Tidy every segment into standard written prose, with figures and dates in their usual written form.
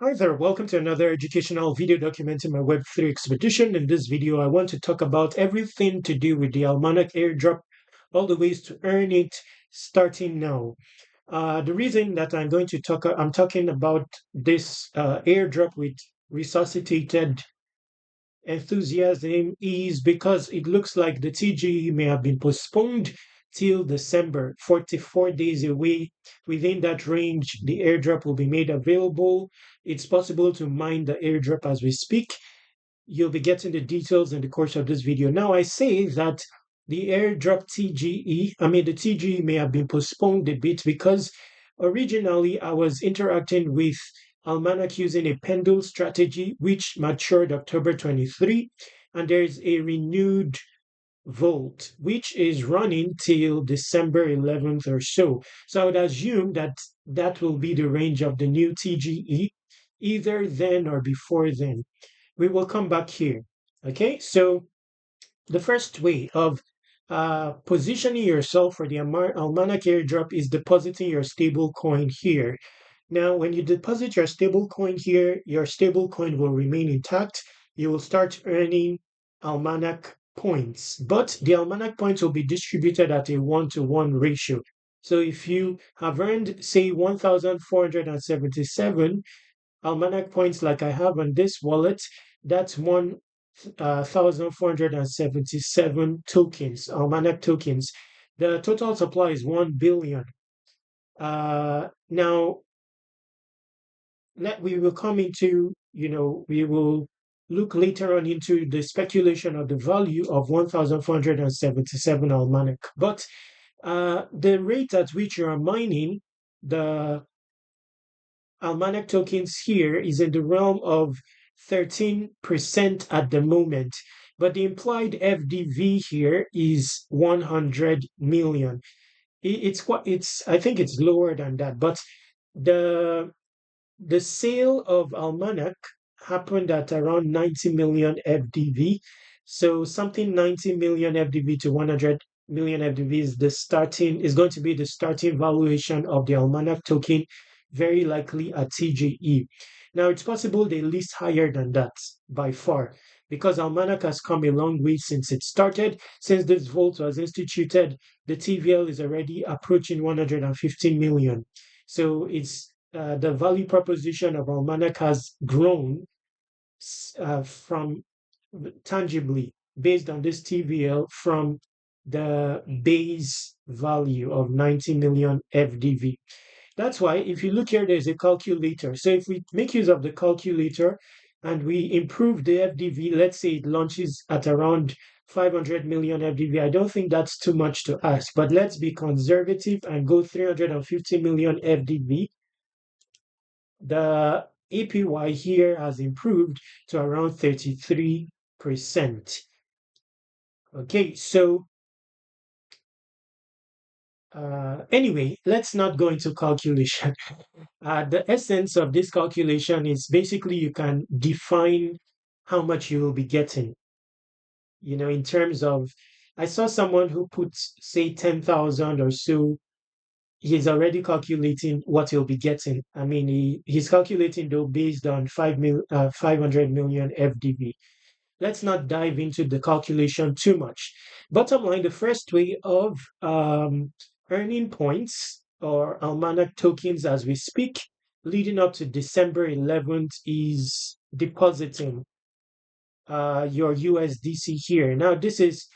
Hi there, welcome to another educational video documenting my Web3 expedition. In this video, I want to talk about everything to do with the Almanak Airdrop, all the ways to earn it starting now. The reason that I'm talking about this airdrop with resuscitated enthusiasm is because it looks like the TGE may have been postponed till December, 44 days away. Within that range, the airdrop will be made available. It's possible to mine the airdrop as we speak. You'll be getting the details in the course of this video. Now, I say that the airdrop the TGE may have been postponed a bit because originally I was interacting with Almanak using a pendule strategy, which matured October 23, and there's a renewed volt, which is running till December 11th or so. So I would assume that that will be the range of the new TGE, either then or before then. We will come back here. Okay, so the first way of positioning yourself for the Almanac airdrop is depositing your stable coin here. Now, when you deposit your stable coin here, your stable coin will remain intact. You will start earning Almanac points, but the Almanac points will be distributed at a 1-to-1 ratio. So if you have earned, say, 1,477 Almanac points like I have on this wallet, that's 1,477 tokens, Almanac tokens. The total supply is 1 billion. Now, we will come into, we will look later on into the speculation of the value of 1,477 Almanac. But the rate at which you are mining the Almanac tokens here is in the realm of 13% at the moment, but the implied FDV here is 100 million. I think it's lower than that, but the sale of Almanac happened at around 90 million FDV. So something 90 million FDV to 100 million FDV is going to be the starting valuation of the Almanac token, very likely at TGE. Now it's possible they list higher than that by far, because Almanac has come a long way since it started. Since this vault was instituted, the TVL is already approaching 150 million. So it's the value proposition of Almanac has grown from tangibly based on this TVL from the base value of 90 million FDV. That's why if you look here, there's a calculator. So if we make use of the calculator and we improve the FDV, let's say it launches at around 500 million FDV. I don't think that's too much to ask, but let's be conservative and go 350 million FDV. The APY here has improved to around 33%. Okay, so anyway, let's not go into calculation. The essence of this calculation is basically you can define how much you will be getting. In terms of, I saw someone who put, say, 10,000 or so. He's already calculating what he'll be getting. I mean, he's calculating though based on 500 million FDV. Let's not dive into the calculation too much. Bottom line, the first way of earning points or Almanac tokens as we speak, leading up to December 11th, is depositing your USDC here. Now, this is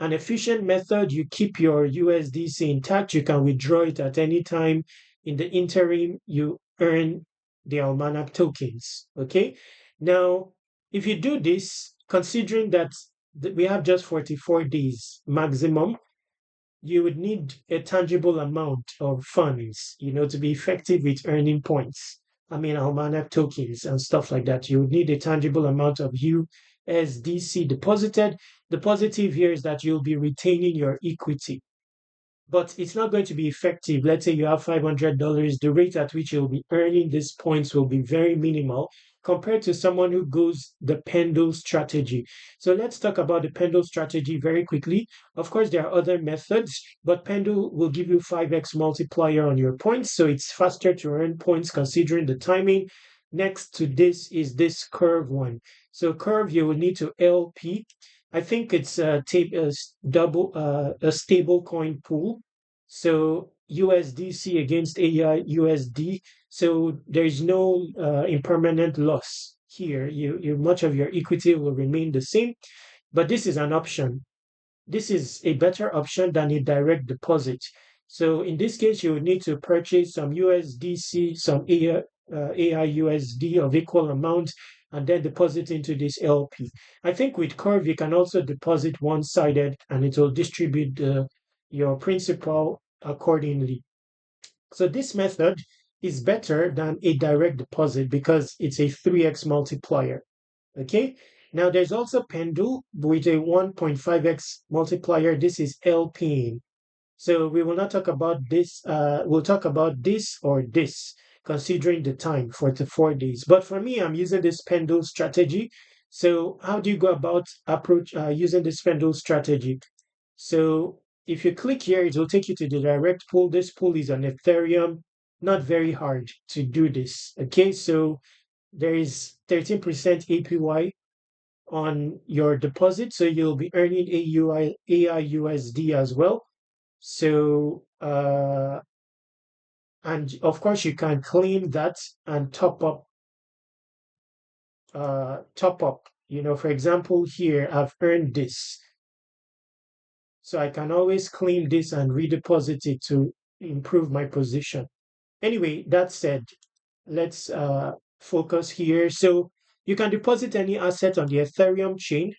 an efficient method. You keep your USDC intact. You can withdraw it at any time. In the interim, you earn the Almanac tokens. Okay. Now, if you do this, considering that we have just 44 days maximum, you would need a tangible amount of funds, to be effective with earning points. I mean, Almanac tokens and stuff like that. You would need a tangible amount of USDC deposited. The positive here is that you'll be retaining your equity, but it's not going to be effective. Let's say you have $500, the rate at which you'll be earning these points will be very minimal compared to someone who goes the pendule strategy. So let's talk about the pendule strategy very quickly. Of course, there are other methods, but pendule will give you 5x multiplier on your points. So it's faster to earn points considering the timing. Next to this is this curve one. So curve, you will need to LP. I think it's a stable coin pool. So USDC against AI USD. So there's no impermanent loss here. Much of your equity will remain the same, but this is an option. This is a better option than a direct deposit. So in this case, you would need to purchase some USDC, some AIUSD of equal amount, and then deposit into this LP. I think with Curve, you can also deposit one-sided, and it will distribute your principal accordingly. So this method is better than a direct deposit because it's a 3x multiplier. Okay. Now there's also Pendle with a 1.5x multiplier. This is LP. So we will not talk about this. We'll talk about this or this, considering the time, 44 days. But for me, I'm using this Pendle strategy. So how do you go about approach using this Pendle strategy? So if you click here, it will take you to the direct pool. This pool is on Ethereum. Not very hard to do this. Okay, so there is 13% APY on your deposit, so you'll be earning AIUSD as well. So, and of course, you can claim that and top up. For example, here I've earned this, so I can always claim this and redeposit it to improve my position. Anyway, that said, let's focus here. So you can deposit any asset on the Ethereum chain.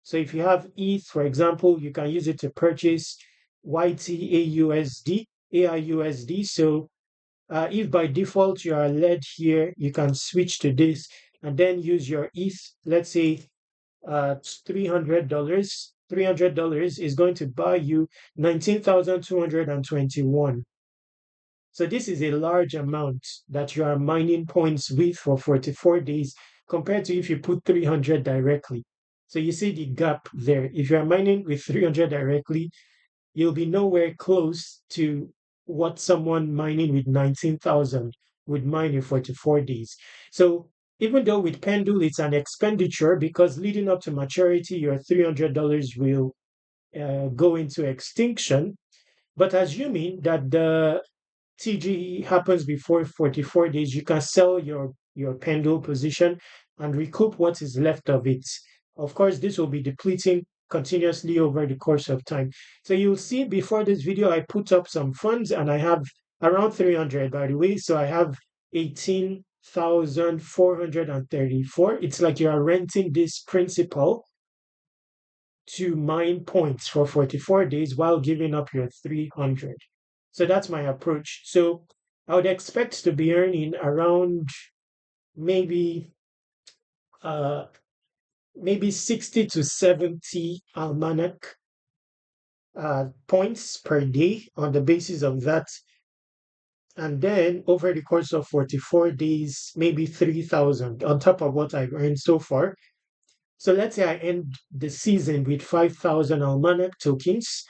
So if you have ETH, for example, you can use it to purchase YTAUSD, AIUSD. So if by default you are led here, you can switch to this and then use your ETH. Let's say $300. $300 is going to buy you 19,221. So this is a large amount that you are mining points with for 44 days compared to if you put 300 directly. So you see the gap there. If you are mining with 300 directly, you'll be nowhere close to what someone mining with 19,000 would mine in 44 days. So even though with Pendle it's an expenditure because leading up to maturity, your $300 will go into extinction. But assuming that the TGE happens before 44 days, you can sell your pendle position and recoup what is left of it. Of course, this will be depleting continuously over the course of time. So you'll see before this video, I put up some funds and I have around 300, by the way. So I have 18,434. It's like you are renting this principal to mine points for 44 days while giving up your 300. So that's my approach. So I would expect to be earning around maybe uh maybe 60 to 70 almanac points per day on the basis of that. And then over the course of 44 days, maybe 3,000 on top of what I've earned so far. So let's say I end the season with 5,000 almanac tokens.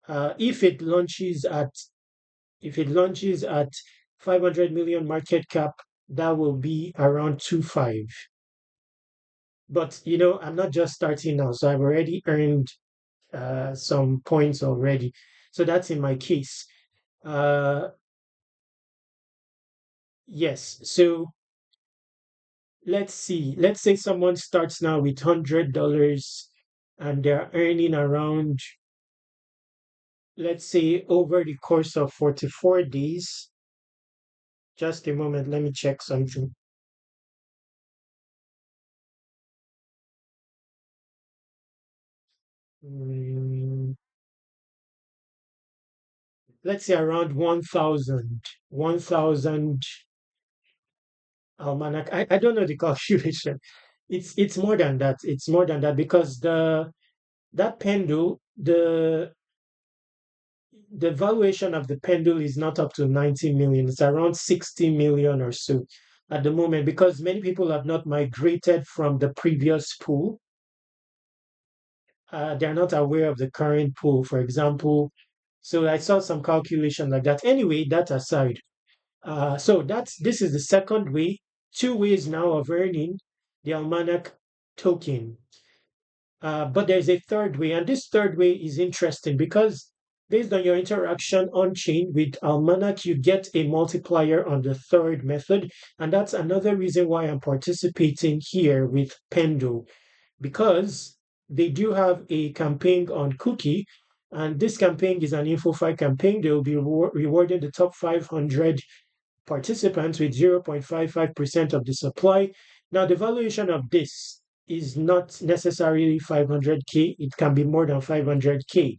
If it launches at 500 million market cap, that will be around 2.5. But I'm not just starting now, so I've already earned some points already. So that's in my case. Uh, yes. So let's see. Let's say someone starts now with $100 and they're earning around, let's say, over the course of 44 days. Just a moment, let me check something. Mm, let's say around 1,000 almanac. I don't know the calculation. It's more than that. It's more than that because that pendule, the valuation of the pendule is not up to 90 million. It's around 60 million or so at the moment because many people have not migrated from the previous pool. They're not aware of the current pool, for example. So I saw some calculation like that. Anyway, that aside, so this is the second way two ways now of earning the Almanac token. But there's a third way, and this third way is interesting because based on your interaction on chain with Almanac, you get a multiplier on the third method. And that's another reason why I'm participating here with Pendo, because they do have a campaign on Cookie. And this campaign is an InfoFi campaign. They will be rewarding the top 500 participants with 0.55% of the supply. Now, the valuation of this is not necessarily 500K. It can be more than 500K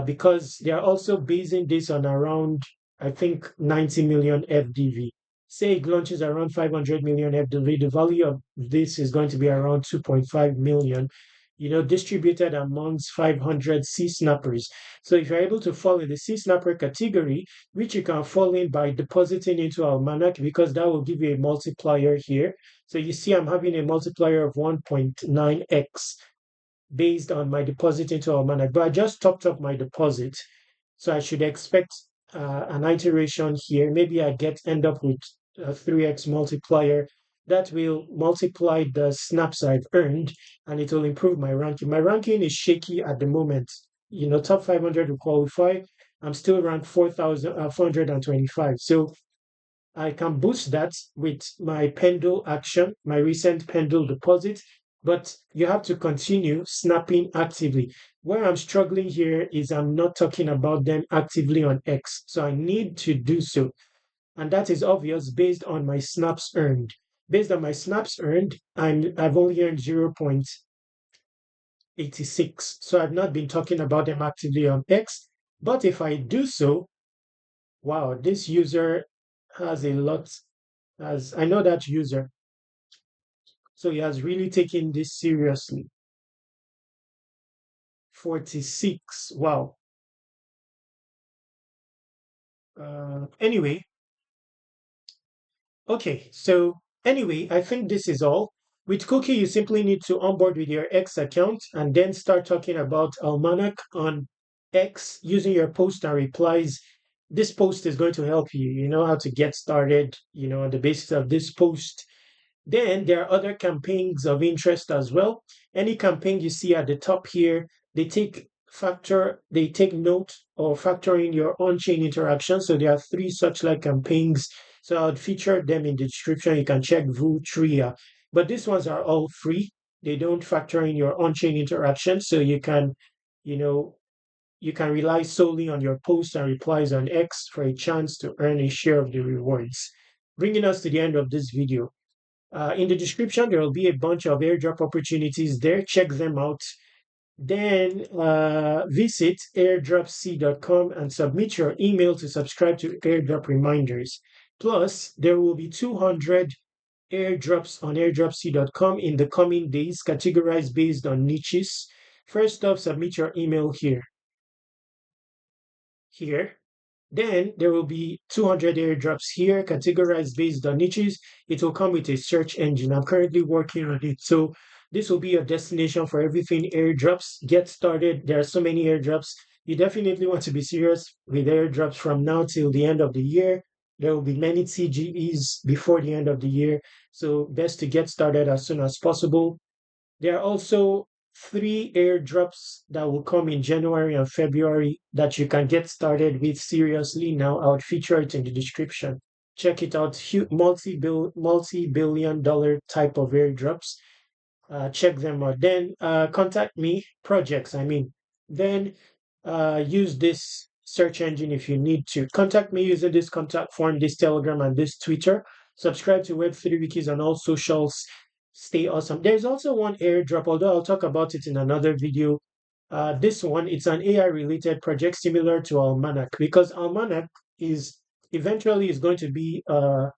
because they are also basing this on around, I think, 90 million FDV. Say it launches around 500 million FDV, the value of this is going to be around 2.5 million, distributed amongst 500 C snappers. So if you're able to fall in the C snapper category, which you can fall in by depositing into Almanac, because that will give you a multiplier here. So you see I'm having a multiplier of 1.9x based on my deposit into Almanac, but I just topped up my deposit. So I should expect an iteration here. Maybe I end up with a 3x multiplier that will multiply the snaps I've earned, and it will improve my ranking. My ranking is shaky at the moment. Top 500 will qualify. I'm still ranked 4,425. So I can boost that with my Pendle action, my recent Pendle deposit, but you have to continue snapping actively. Where I'm struggling here is I'm not talking about them actively on X. So I need to do so. And that is obvious based on my snaps earned. Based on my snaps earned, I've only earned 0.86. So I've not been talking about them actively on X. But if I do so, wow, this user has a lot, as I know that user. So he has really taken this seriously. 46. Wow. Anyway, okay. So anyway, I think this is all. With Cookie, you simply need to onboard with your X account and then start talking about Almanac on X using your post and replies. This post is going to help you. You know how to get started, on the basis of this post. Then there are other campaigns of interest as well. Any campaign you see at the top here, they take note or factor in your on-chain interaction. So there are three such like campaigns. So I would feature them in the description. You can check Vu, Tria. But these ones are all free. They don't factor in your on-chain interaction. So you know, you can rely solely on your posts and replies on X for a chance to earn a share of the rewards. Bringing us to the end of this video. In the description, there will be a bunch of airdrop opportunities there. Check them out. Then visit airdropc.com and submit your email to subscribe to airdrop reminders. Plus, there will be 200 airdrops on airdropc.com in the coming days, categorized based on niches. First off, submit your email here. Then there will be 200 airdrops here, categorized based on niches. It will come with a search engine. I'm currently working on it. So this will be your destination for everything airdrops. Get started. There are so many airdrops. You definitely want to be serious with airdrops from now till the end of the year. There will be many TGEs before the end of the year. So best to get started as soon as possible. There are also 3 airdrops that will come in January and February that you can get started with seriously now. I would feature it in the description. Check it out. Multi-billion dollar type of airdrops. Check them out. Then contact me, projects, I mean. Then use this search engine if you need to. Contact me using this contact form, this Telegram, and this Twitter. Subscribe to Web3 Wikis on all socials. Stay awesome. There's also one airdrop, although I'll talk about it in another video. This one, it's an AI related project similar to Almanac, because Almanac is eventually is going to be an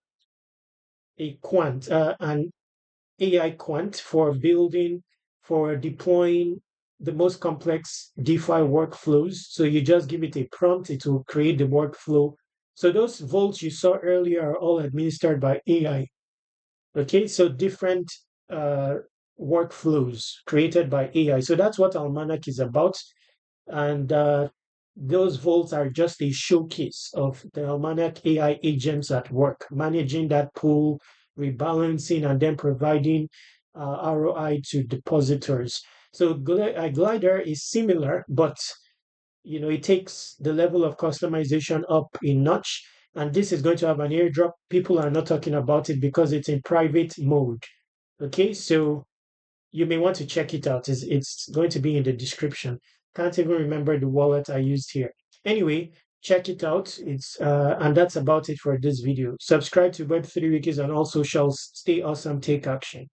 AI quant for deploying the most complex DeFi workflows. So you just give it a prompt, it will create the workflow. So those vaults you saw earlier are all administered by AI. Okay, so different workflows created by AI. So that's what Almanac is about. And those vaults are just a showcase of the Almanac AI agents at work, managing that pool, rebalancing, and then providing ROI to depositors. So Glider is similar, but it takes the level of customization up a notch. And this is going to have an airdrop. People are not talking about it because it's in private mode. Okay, so you may want to check it out. It's going to be in the description. Can't even remember the wallet I used here. Anyway, check it out. It's and that's about it for this video. Subscribe to Web3 Wikis on all socials. Stay awesome. Take action.